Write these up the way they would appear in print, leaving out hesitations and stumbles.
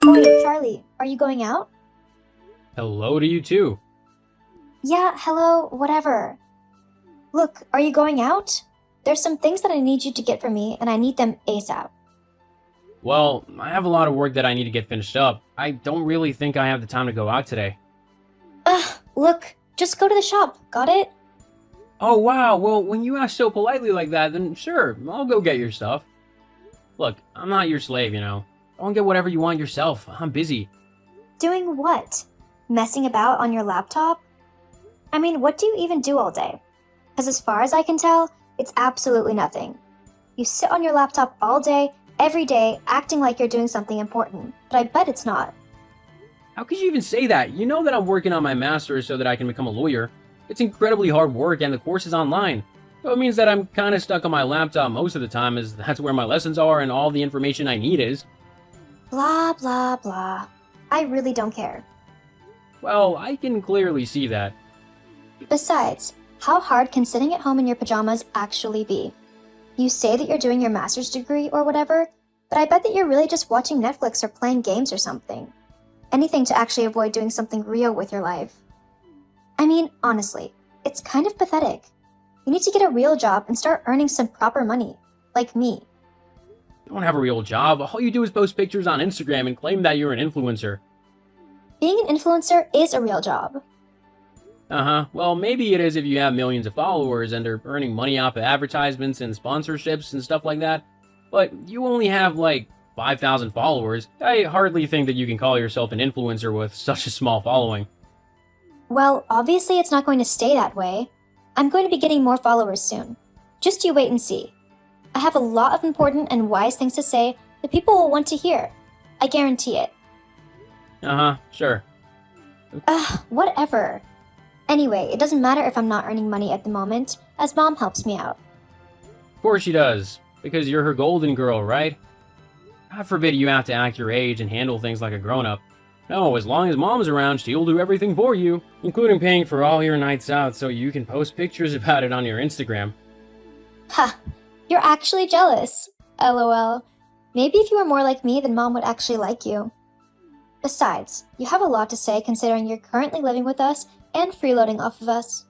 Oi, Charlie, are you going out? Hello to you too. Yeah, hello, whatever. Look, are you going out? There's some things that I need you to get for me, and I need them ASAP. Well, I have a lot of work that I need to get finished up. I don't really think I have the time to go out today. Look, just go to the shop, got it? Oh wow, well, when you ask so politely like that, then sure, I'll go get your stuff. Look, I'm not your slave, you know. Go and get whatever you want yourself. I'm busy. Doing what? Messing about on your laptop? I mean, what do you even do all day? Because as far as I can tell, it's absolutely nothing. You sit on your laptop all day, every day, acting like you're doing something important, but I bet it's not. How could you even say that? You know that I'm working on my master's so that I can become a lawyer. It's incredibly hard work and the course is online. So it means that I'm kind of stuck on my laptop most of the time as that's where my lessons are and all the information I need is. Blah, blah, blah. I really don't care. Well, I can clearly see that. Besides, how hard can sitting at home in your pajamas actually be? You say that you're doing your master's degree or whatever, but I bet that you're really just watching Netflix or playing games or something. Anything to actually avoid doing something real with your life. I mean, honestly, it's kind of pathetic. You need to get a real job and start earning some proper money, like me. You don't have a real job. All you do is post pictures on Instagram and claim that you're an influencer. Being an influencer is a real job. Uh-huh. Well, maybe it is if you have millions of followers and are earning money off of advertisements and sponsorships and stuff like that. But you only have, like, 5,000 followers. I hardly think that you can call yourself an influencer with such a small following. Well, obviously it's not going to stay that way. I'm going to be getting more followers soon. Just you wait and see. I have a lot of important and wise things to say that people will want to hear. I guarantee it. Uh-huh, sure. Whatever. Anyway, it doesn't matter if I'm not earning money at the moment, as Mom helps me out. Of course she does. Because you're her golden girl, right? God forbid you have to act your age and handle things like a grown-up. No, as long as Mom's around, she'll do everything for you, including paying for all your nights out so you can post pictures about it on your Instagram. Ha! You're actually jealous. LOL. Maybe if you were more like me, then Mom would actually like you. Besides, you have a lot to say considering you're currently living with us and freeloading off of us.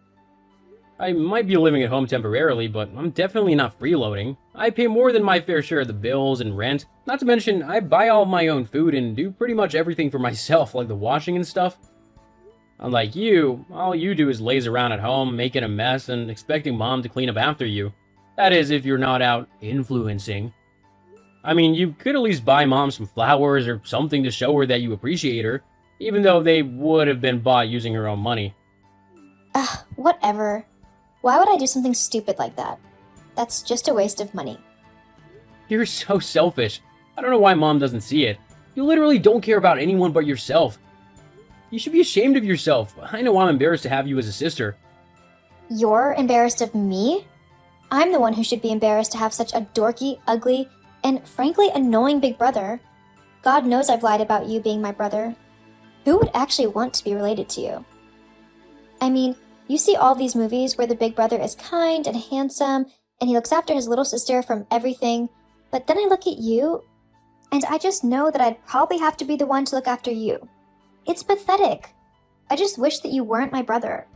I might be living at home temporarily, but I'm definitely not freeloading. I pay more than my fair share of the bills and rent. Not to mention, I buy all my own food and do pretty much everything for myself, like the washing and stuff. Unlike you, all you do is laze around at home, making a mess, and expecting Mom to clean up after you. That is, if you're not out influencing. I mean, you could at least buy Mom some flowers or something to show her that you appreciate her, even though they would have been bought using her own money. Whatever. Why would I do something stupid like that? That's just a waste of money. You're so selfish. I don't know why Mom doesn't see it. You literally don't care about anyone but yourself. You should be ashamed of yourself. I know I'm embarrassed to have you as a sister. You're embarrassed of me? I'm the one who should be embarrassed to have such a dorky, ugly, and frankly annoying big brother. God knows I've lied about you being my brother. Who would actually want to be related to you? I mean, you see all these movies where the big brother is kind and handsome, and he looks after his little sister from everything, but then I look at you, and I just know that I'd probably have to be the one to look after you. It's pathetic. I just wish that you weren't my brother.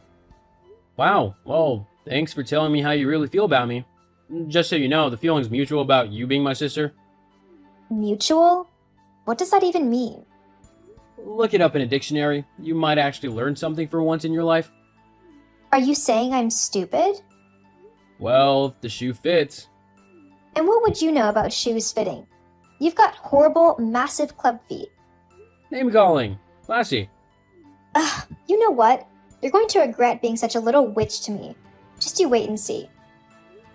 Wow, well, thanks for telling me how you really feel about me. Just so you know, the feeling's mutual about you being my sister. Mutual? What does that even mean? Look it up in a dictionary. You might actually learn something for once in your life. Are you saying I'm stupid? Well, if the shoe fits. And what would you know about shoes fitting? You've got horrible, massive club feet. Name calling. Classy. You know what? You're going to regret being such a little witch to me. Just you wait and see.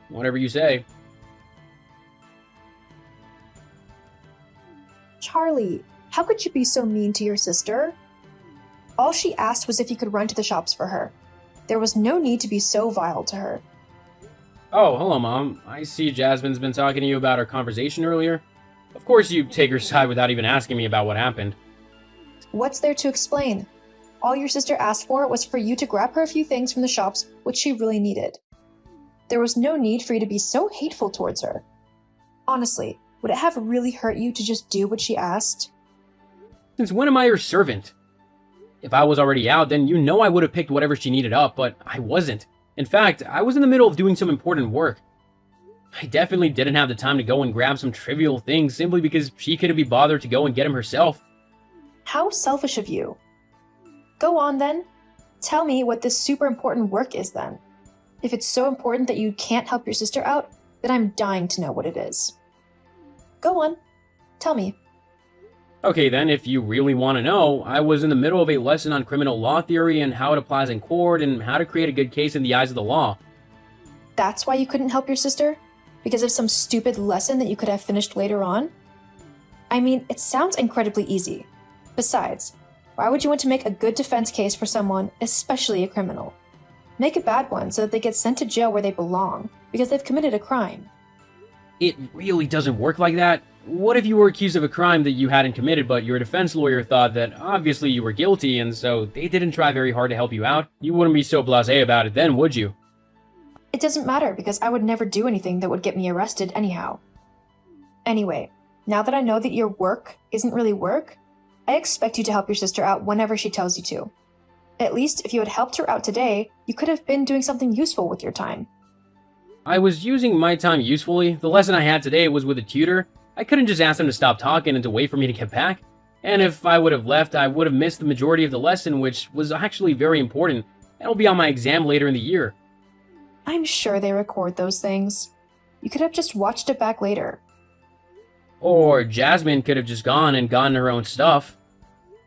Whatever you say. Charlie, how could you be so mean to your sister? All she asked was if you could run to the shops for her. There was no need to be so vile to her. Oh, hello, Mom. I see Jasmine's been talking to you about our conversation earlier. Of course you take her side without even asking me about what happened. What's there to explain? All your sister asked for was for you to grab her a few things from the shops which she really needed. There was no need for you to be so hateful towards her. Honestly, would it have really hurt you to just do what she asked? Since when am I her servant? If I was already out, then you know I would have picked whatever she needed up, but I wasn't. In fact, I was in the middle of doing some important work. I definitely didn't have the time to go and grab some trivial things simply because she couldn't be bothered to go and get them herself. How selfish of you. Go on then. Tell me what this super important work is then. If it's so important that you can't help your sister out, then I'm dying to know what it is. Go on. Tell me. Okay then, if you really want to know, I was in the middle of a lesson on criminal law theory and how it applies in court and how to create a good case in the eyes of the law. That's why you couldn't help your sister? Because of some stupid lesson that you could have finished later on? I mean, it sounds incredibly easy. Besides, why would you want to make a good defense case for someone, especially a criminal? Make a bad one so that they get sent to jail where they belong, because they've committed a crime. It really doesn't work like that. What if you were accused of a crime that you hadn't committed, but your defense lawyer thought that obviously you were guilty, and so they didn't try very hard to help you out? You wouldn't be so blasé about it then, would you? It doesn't matter because I would never do anything that would get me arrested anyhow. Anyway, now that I know that your work isn't really work, I expect you to help your sister out whenever she tells you to. At least if you had helped her out today, you could have been doing something useful with your time. I was using my time usefully. The lesson I had today was with a tutor. I couldn't just ask them to stop talking and to wait for me to get back. And if I would have left, I would have missed the majority of the lesson, which was actually very important. It'll be on my exam later in the year. I'm sure they record those things. You could have just watched it back later. Or Jasmine could have just gone and gotten her own stuff.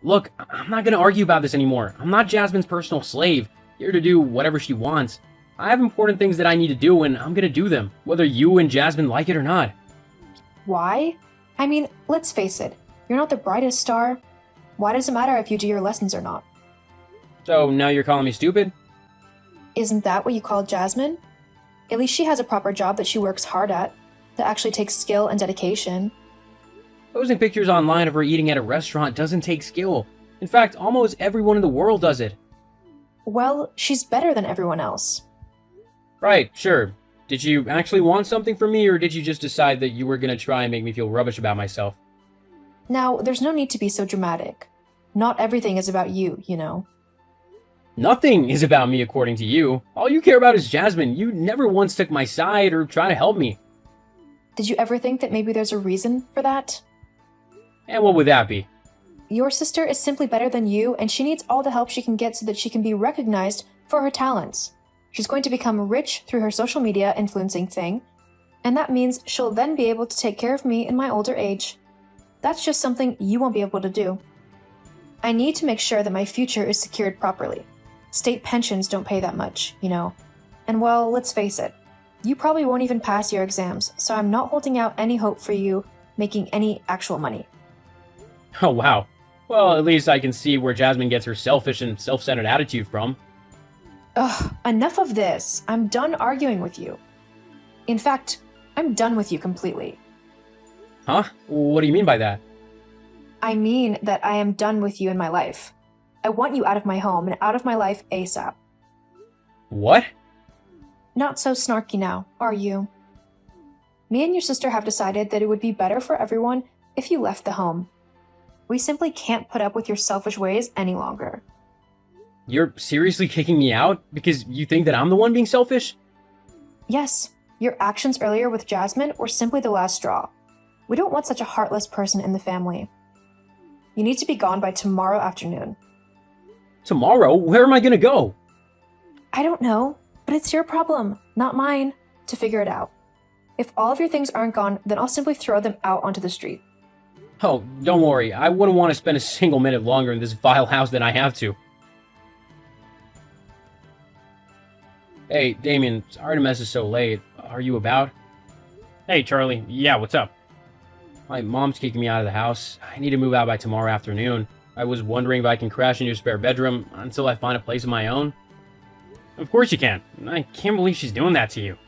Look, I'm not going to argue about this anymore. I'm not Jasmine's personal slave, here to do whatever she wants. I have important things that I need to do, and I'm going to do them, whether you and Jasmine like it or not. Why? I mean, let's face it, you're not the brightest star. Why does it matter if you do your lessons or not? So now you're calling me stupid? Isn't that what you call Jasmine? At least she has a proper job that she works hard at, that actually takes skill and dedication. Posting pictures online of her eating at a restaurant doesn't take skill. In fact, almost everyone in the world does it. Well, she's better than everyone else. Right, sure. Did you actually want something from me, or did you just decide that you were going to try and make me feel rubbish about myself? Now, there's no need to be so dramatic. Not everything is about you, you know. Nothing is about me according to you. All you care about is Jasmine. You never once took my side or tried to help me. Did you ever think that maybe there's a reason for that? And what would that be? Your sister is simply better than you, and she needs all the help she can get so that she can be recognized for her talents. She's going to become rich through her social media influencing thing, and that means she'll then be able to take care of me in my older age. That's just something you won't be able to do. I need to make sure that my future is secured properly. State pensions don't pay that much, you know. And well, let's face it, you probably won't even pass your exams, so I'm not holding out any hope for you making any actual money. Oh, wow. Well, at least I can see where Jasmine gets her selfish and self-centered attitude from. Ugh, enough of this. I'm done arguing with you. In fact, I'm done with you completely. Huh? What do you mean by that? I mean that I am done with you in my life. I want you out of my home and out of my life ASAP. What? Not so snarky now, are you? Me and your sister have decided that it would be better for everyone if you left the home. We simply can't put up with your selfish ways any longer. You're seriously kicking me out because you think that I'm the one being selfish? Yes, your actions earlier with Jasmine were simply the last straw. We don't want such a heartless person in the family. You need to be gone by tomorrow afternoon. Tomorrow? Where am I gonna go? I don't know, but it's your problem, not mine, to figure it out. If all of your things aren't gone, then I'll simply throw them out onto the street. Oh, don't worry. I wouldn't want to spend a single minute longer in this vile house than I have to. Hey, Damien, sorry to mess it so late. Are you about? Hey, Charlie. Yeah, what's up? My mom's kicking me out of the house. I need to move out by tomorrow afternoon. I was wondering if I can crash in your spare bedroom until I find a place of my own. Of course you can. I can't believe she's doing that to you.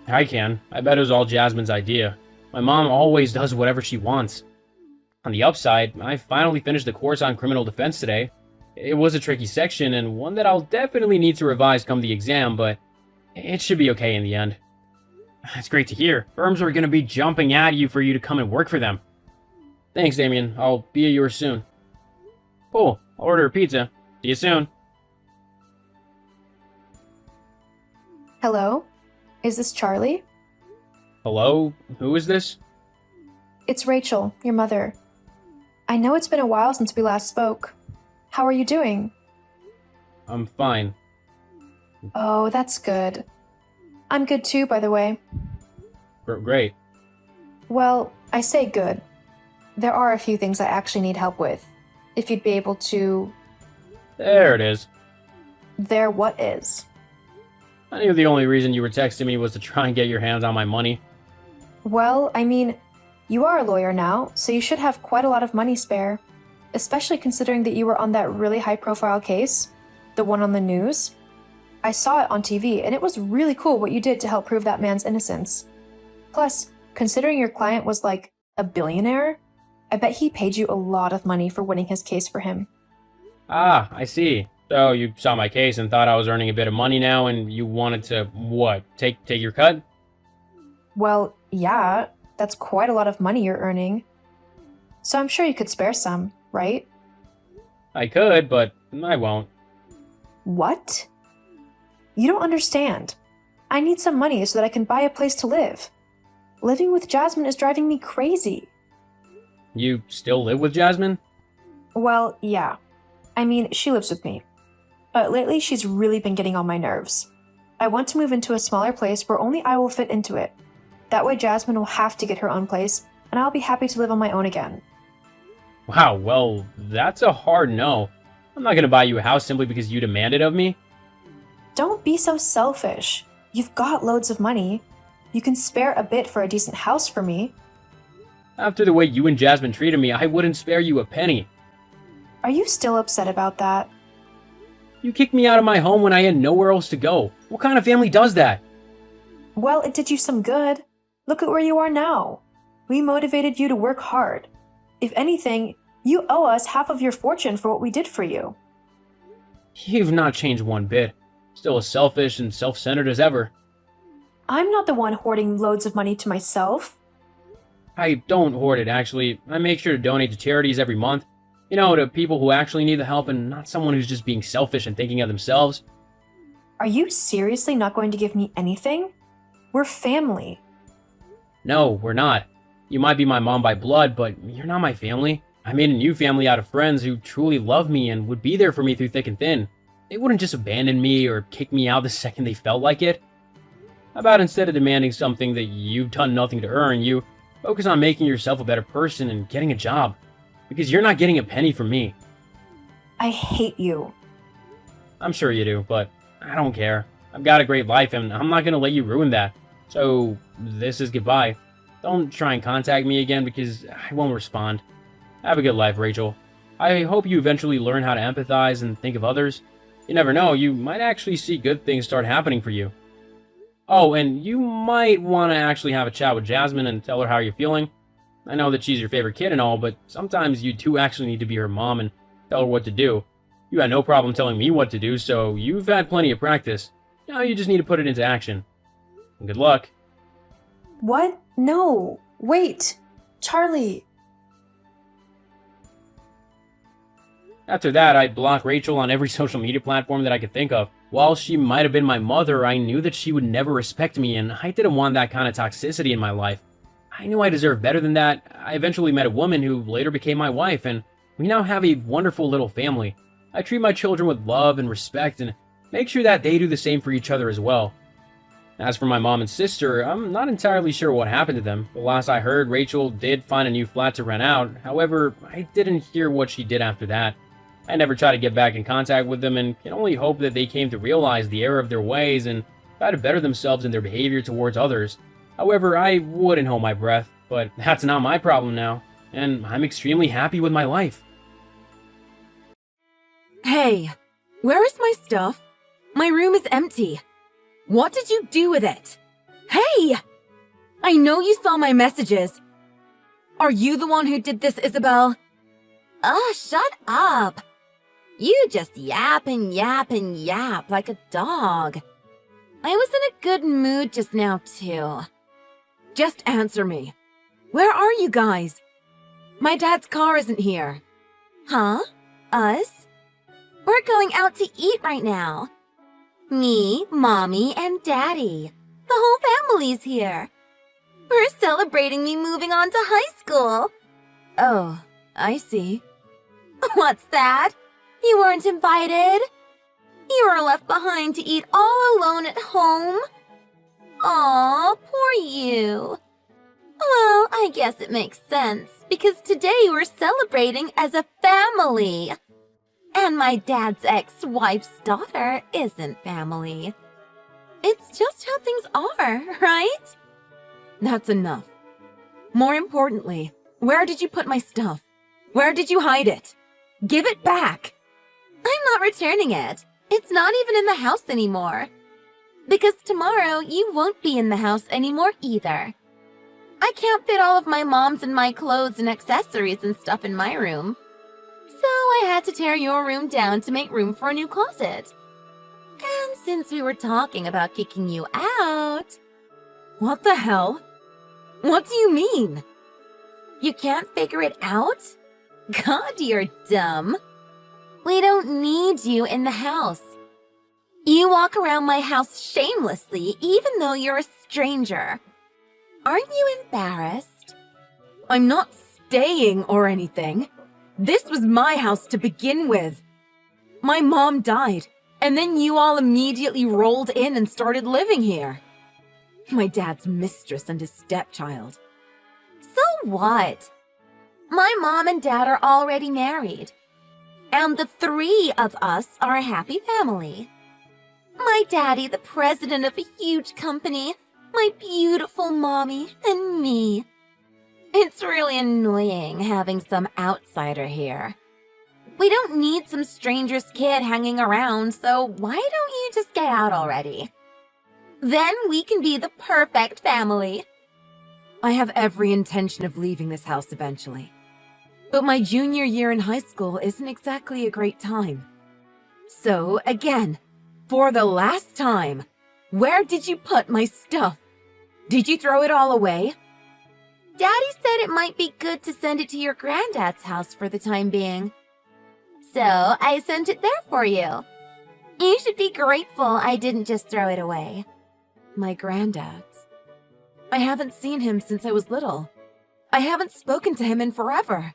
I can. I bet it was all Jasmine's idea. My mom always does whatever she wants. On the upside, I finally finished the course on criminal defense today. It was a tricky section, and one that I'll definitely need to revise come the exam, but it should be okay in the end. That's great to hear. Firms are going to be jumping at you for you to come and work for them. Thanks, Damien. I'll be at yours soon. Cool. I'll order a pizza. See you soon. Hello? Is this Charlie? Hello? Who is this? It's Rachel, your mother. I know it's been a while since we last spoke. How are you doing? I'm fine. Oh, that's good. I'm good too, by the way. Great. Well, I say good. There are a few things I actually need help with. If you'd be able to... There it is. There what is? I knew the only reason you were texting me was to try and get your hands on my money. Well, I mean, you are a lawyer now, so you should have quite a lot of money spare. Especially considering that you were on that really high-profile case. The one on the news. I saw it on TV, and it was really cool what you did to help prove that man's innocence. Plus, considering your client was like a billionaire, I bet he paid you a lot of money for winning his case for him. Ah, I see. So you saw my case and thought I was earning a bit of money now and you wanted to, what, take your cut? Well, yeah, that's quite a lot of money you're earning. So I'm sure you could spare some, right? I could, but I won't. What? You don't understand. I need some money so that I can buy a place to live. Living with Jasmine is driving me crazy. You still live with Jasmine? Well, yeah. I mean, she lives with me. But lately she's really been getting on my nerves. I want to move into a smaller place where only I will fit into it. That way Jasmine will have to get her own place, and I'll be happy to live on my own again. Wow, well, that's a hard no. I'm not gonna buy you a house simply because you demand it of me. Don't be so selfish. You've got loads of money. You can spare a bit for a decent house for me. After the way you and Jasmine treated me, I wouldn't spare you a penny. Are you still upset about that? You kicked me out of my home when I had nowhere else to go. What kind of family does that? Well, it did you some good. Look at where you are now. We motivated you to work hard. If anything, you owe us half of your fortune for what we did for you. You've not changed one bit. Still as selfish and self-centered as ever. I'm not the one hoarding loads of money to myself. I don't hoard it, actually. I make sure to donate to charities every month. You know, to people who actually need the help and not someone who's just being selfish and thinking of themselves. Are you seriously not going to give me anything? We're family. No, we're not. You might be my mom by blood, but you're not my family. I made a new family out of friends who truly love me and would be there for me through thick and thin. They wouldn't just abandon me or kick me out the second they felt like it. How about instead of demanding something that you've done nothing to earn, you focus on making yourself a better person and getting a job. Because you're not getting a penny from me. I hate you. I'm sure you do, but I don't care. I've got a great life and I'm not gonna let you ruin that. So, this is goodbye. Don't try and contact me again because I won't respond. Have a good life, Rachel. I hope you eventually learn how to empathize and think of others. You never know, you might actually see good things start happening for you. Oh, and you might want to actually have a chat with Jasmine and tell her how you're feeling. I know that she's your favorite kid and all, but sometimes you two actually need to be her mom and tell her what to do. You had no problem telling me what to do, so you've had plenty of practice. Now you just need to put it into action. And good luck. What? No. Wait. Charlie. After that, I blocked Rachel on every social media platform that I could think of. While she might have been my mother, I knew that she would never respect me, and I didn't want that kind of toxicity in my life. I knew I deserved better than that. I eventually met a woman who later became my wife, and we now have a wonderful little family. I treat my children with love and respect, and make sure that they do the same for each other as well. As for my mom and sister, I'm not entirely sure what happened to them. The last I heard, Rachel did find a new flat to rent out. However, I didn't hear what she did after that. I never tried to get back in contact with them and can only hope that they came to realize the error of their ways and try to better themselves in their behavior towards others. However, I wouldn't hold my breath, but that's not my problem now, and I'm extremely happy with my life. Hey, where is my stuff? My room is empty. What did you do with it? Hey! I know you saw my messages. Are you the one who did this, Isabel? Shut up. You just yap and yap and yap like a dog. I was in a good mood just now, too. Just answer me. Where are you guys? My dad's car isn't here. Huh? Us? We're going out to eat right now. Me, Mommy, and Daddy. The whole family's here. We're celebrating me moving on to high school. Oh, I see. What's that? You weren't invited? You were left behind to eat all alone at home? Aw, poor you. Well, I guess it makes sense, because today we're celebrating as a family. And my dad's ex-wife's daughter isn't family. It's just how things are, right? That's enough. More importantly, where did you put my stuff? Where did you hide it? Give it back! I'm not returning it. It's not even in the house anymore. Because tomorrow you won't be in the house anymore either. I can't fit all of my mom's and my clothes and accessories and stuff in my room. So I had to tear your room down to make room for a new closet. And since we were talking about kicking you out... What the hell? What do you mean? You can't figure it out? God, you're dumb. We don't need you in the house. You walk around my house shamelessly, even though you're a stranger. Aren't you embarrassed? I'm not staying or anything. This was my house to begin with. My mom died, and then you all immediately rolled in and started living here. My dad's mistress and his stepchild. So what? My mom and dad are already married. And the three of us are a happy family. My daddy, the president of a huge company, my beautiful mommy, and me. It's really annoying having some outsider here. We don't need some stranger's kid hanging around, so why don't you just get out already? Then we can be the perfect family. I have every intention of leaving this house eventually. But my junior year in high school isn't exactly a great time. So, again, for the last time, where did you put my stuff? Did you throw it all away? Daddy said it might be good to send it to your granddad's house for the time being. So, I sent it there for you. You should be grateful I didn't just throw it away. My granddad's? I haven't seen him since I was little. I haven't spoken to him in forever.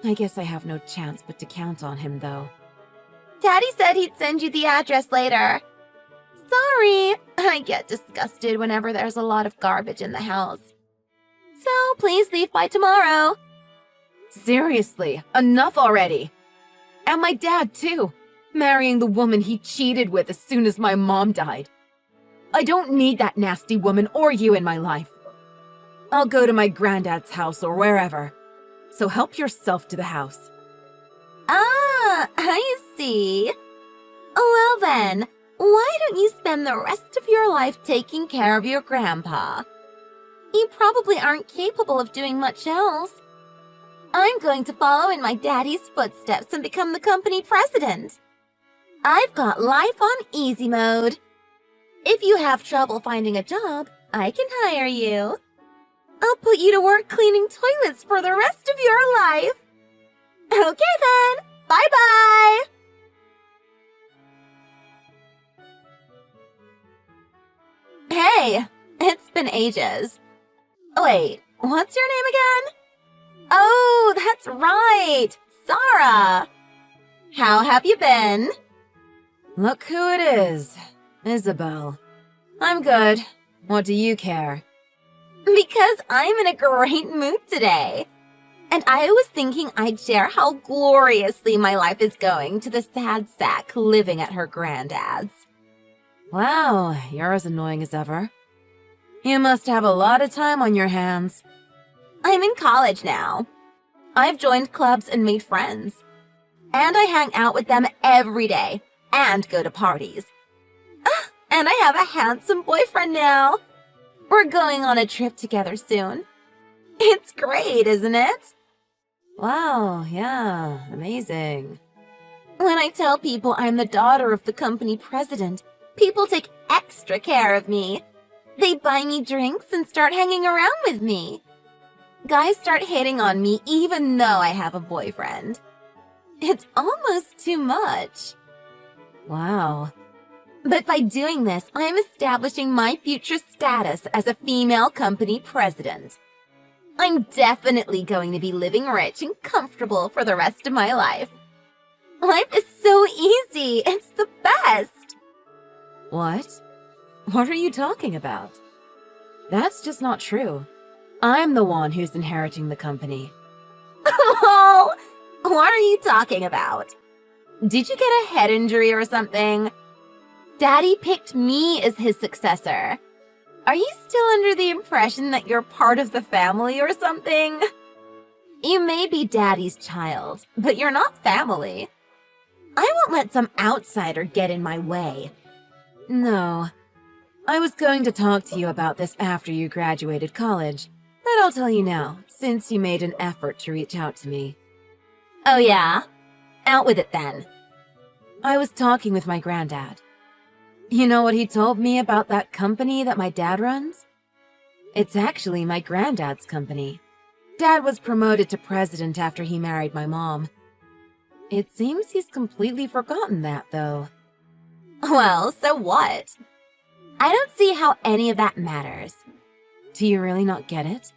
I guess I have no chance but to count on him, though. Daddy said he'd send you the address later. Sorry, I get disgusted whenever there's a lot of garbage in the house. So please leave by tomorrow. Seriously, enough already. And my dad, too, marrying the woman he cheated with as soon as my mom died. I don't need that nasty woman or you in my life. I'll go to my granddad's house or wherever. So help yourself to the house. Ah, I see. Well then, why don't you spend the rest of your life taking care of your grandpa? You probably aren't capable of doing much else. I'm going to follow in my daddy's footsteps and become the company president. I've got life on easy mode. If you have trouble finding a job, I can hire you. I'll put you to work cleaning toilets for the rest of your life. Okay then, bye-bye! Hey, it's been ages. Wait, what's your name again? Oh, that's right, Sarah. How have you been? Look who it is, Isabel. I'm good. What do you care? Because I'm in a great mood today. And I was thinking I'd share how gloriously my life is going to the sad sack living at her granddad's. Wow, you're as annoying as ever. You must have a lot of time on your hands. I'm in college now. I've joined clubs and made friends. And I hang out with them every day and go to parties. And I have a handsome boyfriend now. We're going on a trip together soon. It's great, isn't it? Wow, yeah, amazing. When I tell people I'm the daughter of the company president, people take extra care of me. They buy me drinks and start hanging around with me. Guys start hitting on me even though I have a boyfriend. It's almost too much. Wow. But by doing this, I am establishing my future status as a female company president. I'm definitely going to be living rich and comfortable for the rest of my life. Life is so easy. It's the best. What? What are you talking about? That's just not true. I'm the one who's inheriting the company. Oh, what are you talking about? Did you get a head injury or something? Daddy picked me as his successor. Are you still under the impression that you're part of the family or something? You may be Daddy's child, but you're not family. I won't let some outsider get in my way. No. I was going to talk to you about this after you graduated college, but I'll tell you now, since you made an effort to reach out to me. Oh yeah? Out with it then. I was talking with my granddad. You know what he told me about that company that my dad runs? It's actually my granddad's company. Dad was promoted to president after he married my mom. It seems he's completely forgotten that, though. Well, so what? I don't see how any of that matters. Do you really not get it?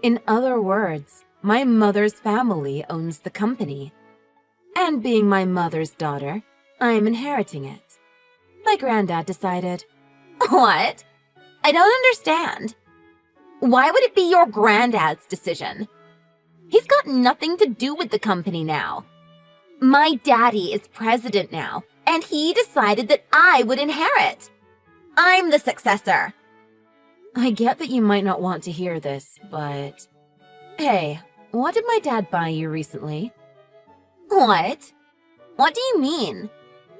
In other words, my mother's family owns the company. And being my mother's daughter, I'm inheriting it. My granddad decided. What? I don't understand. Why would it be your granddad's decision? He's got nothing to do with the company now. My daddy is president now, and he decided that I would inherit. I'm the successor. I get that you might not want to hear this, but... Hey, what did my dad buy you recently? What? What do you mean?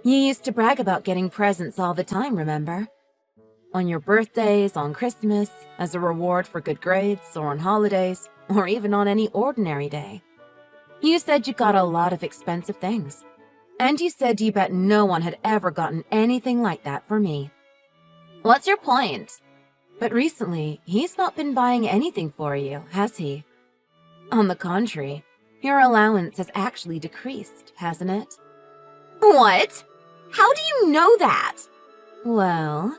You used to brag about getting presents all the time, remember? On your birthdays, on Christmas, as a reward for good grades, or on holidays, or even on any ordinary day. You said you got a lot of expensive things. And you said you bet no one had ever gotten anything like that for me. What's your point? But recently, he's not been buying anything for you, has he? On the contrary, your allowance has actually decreased, hasn't it? What? How do you know that? Well,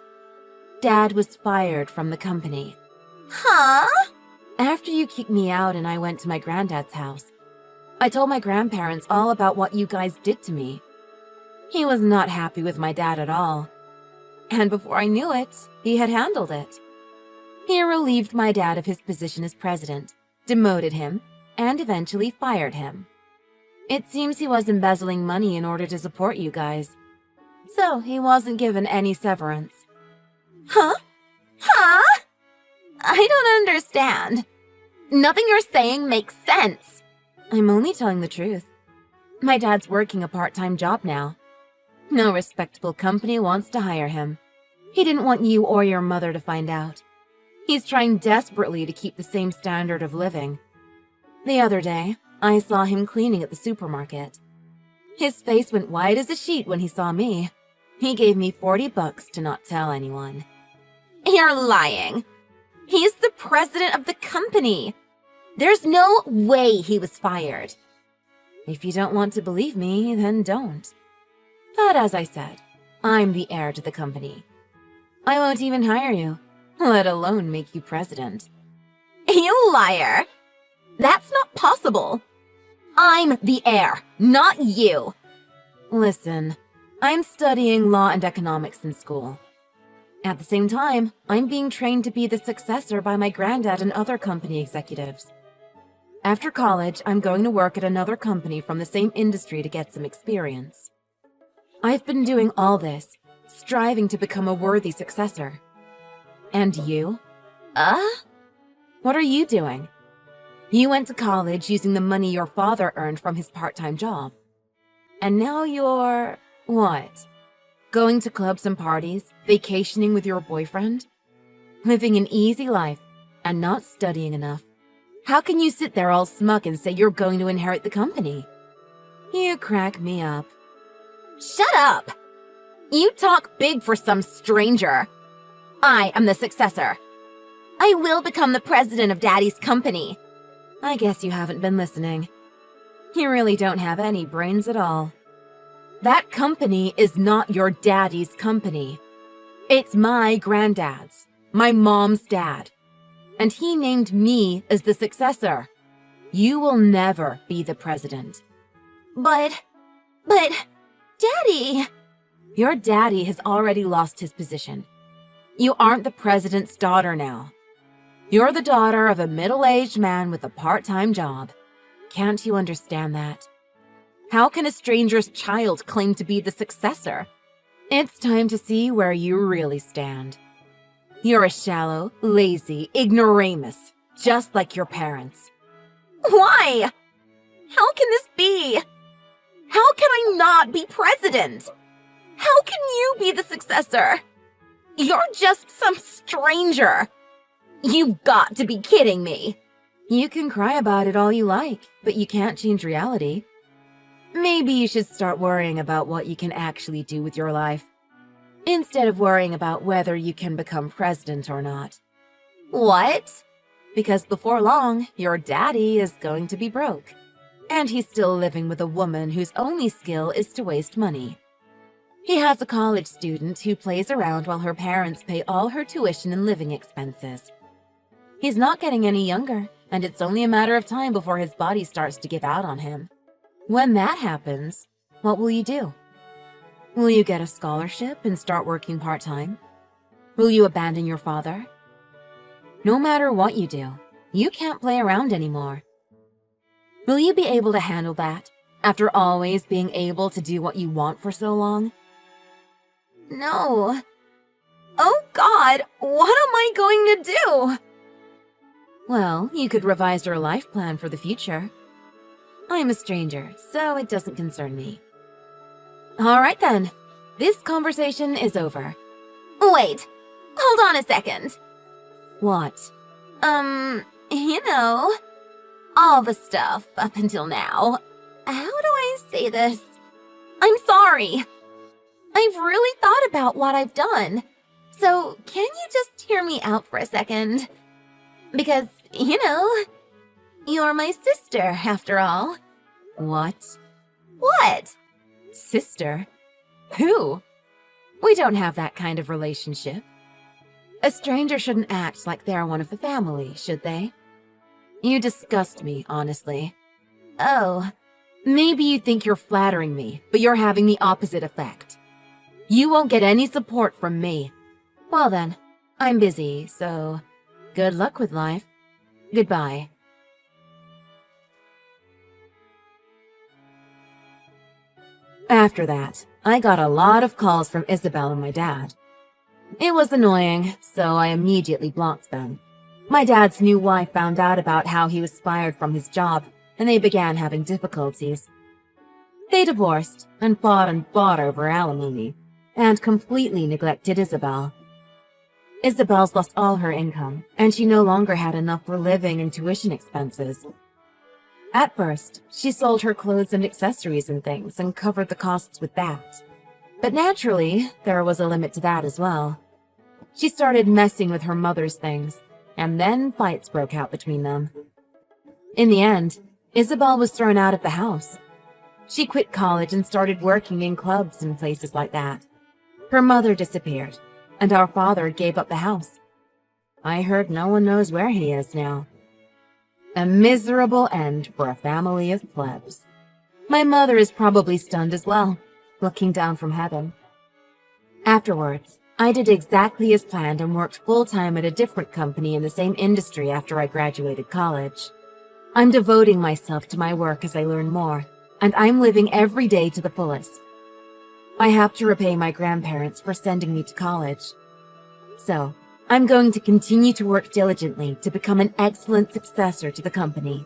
Dad was fired from the company. Huh? After you kicked me out and I went to my granddad's house, I told my grandparents all about what you guys did to me. He was not happy with my dad at all. And before I knew it, he had handled it. He relieved my dad of his position as president, demoted him, and eventually fired him. It seems he was embezzling money in order to support you guys. So he wasn't given any severance. Huh? Huh? I don't understand. Nothing you're saying makes sense. I'm only telling the truth. My dad's working a part-time job now. No respectable company wants to hire him. He didn't want you or your mother to find out. He's trying desperately to keep the same standard of living. The other day, I saw him cleaning at the supermarket. His face went white as a sheet when he saw me. He gave me $40 to not tell anyone. You're lying. He's the president of the company. There's no way he was fired. If you don't want to believe me, then don't. But as I said, I'm the heir to the company. I won't even hire you, let alone make you president. You liar. That's not possible. I'm the heir, not you. Listen, I'm studying law and economics in school. At the same time, I'm being trained to be the successor by my granddad and other company executives. After college, I'm going to work at another company from the same industry to get some experience. I've been doing all this, striving to become a worthy successor. And you? What are you doing? You went to college using the money your father earned from his part-time job. And now you're... what? Going to clubs and parties, vacationing with your boyfriend? Living an easy life, and not studying enough. How can you sit there all smug and say you're going to inherit the company? You crack me up. Shut up! You talk big for some stranger. I am the successor. I will become the president of Daddy's company. I guess you haven't been listening. You really don't have any brains at all. That company is not your daddy's company. It's my granddad's, my mom's dad. And he named me as the successor. You will never be the president. But, Daddy! Your daddy has already lost his position. You aren't the president's daughter now. You're the daughter of a middle-aged man with a part-time job. Can't you understand that? How can a stranger's child claim to be the successor? It's time to see where you really stand. You're a shallow, lazy ignoramus, just like your parents. Why? How can this be? How can I not be president? How can you be the successor? You're just some stranger. You've got to be kidding me. You can cry about it all you like, but you can't change reality. Maybe you should start worrying about what you can actually do with your life, instead of worrying about whether you can become president or not. What? Because before long, your daddy is going to be broke. And he's still living with a woman whose only skill is to waste money. He has a college student who plays around while her parents pay all her tuition and living expenses. He's not getting any younger, and it's only a matter of time before his body starts to give out on him. When that happens, what will you do? Will you get a scholarship and start working part-time? Will you abandon your father? No matter what you do, you can't play around anymore. Will you be able to handle that, after always being able to do what you want for so long? No. Oh God, what am I going to do? Well, you could revise your life plan for the future. I'm a stranger, so it doesn't concern me. All right then, this conversation is over. Wait, hold on a second. What? You know, all the stuff up until now. How do I say this? I'm sorry. I've really thought about what I've done. So, can you just hear me out for a second? Because, you know, you're my sister, after all. What? What? Sister? Who? We don't have that kind of relationship. A stranger shouldn't act like they're one of the family, should they? You disgust me, honestly. Oh, maybe you think you're flattering me, but you're having the opposite effect. You won't get any support from me. Well then, I'm busy, so good luck with life. Goodbye. After that, I got a lot of calls from Isabel and my dad. It was annoying, so I immediately blocked them. My dad's new wife found out about how he was fired from his job, and they began having difficulties. They divorced and fought over alimony, and completely neglected Isabel. Isabel's lost all her income, and she no longer had enough for living and tuition expenses. At first, she sold her clothes and accessories and things and covered the costs with that. But naturally, there was a limit to that as well. She started messing with her mother's things, and then fights broke out between them. In the end, Isabel was thrown out of the house. She quit college and started working in clubs and places like that. Her mother disappeared, and our father gave up the house. I heard no one knows where he is now. A miserable end for a family of plebs. My mother is probably stunned as well, looking down from heaven. Afterwards, I did exactly as planned and worked full-time at a different company in the same industry after I graduated college. I'm devoting myself to my work as I learn more, and I'm living every day to the fullest. I have to repay my grandparents for sending me to college. So, I'm going to continue to work diligently to become an excellent successor to the company.